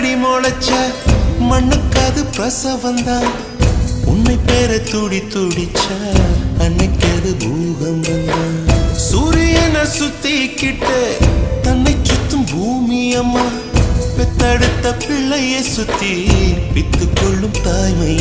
அடி முளைச்ச மண்ணுக்காது பிரசவந்தான் உன்னை பேர துடி துடிச்ச அன்னைக்கு அது பூகம்பம் தான் சூரியனை சுத்திக்கிட்டு தன்னை சுத்தும் பூமி அம்மா பெத்தெடுத்த பிள்ளையை சுத்தி பித்து கொள்ளும் தாய்மை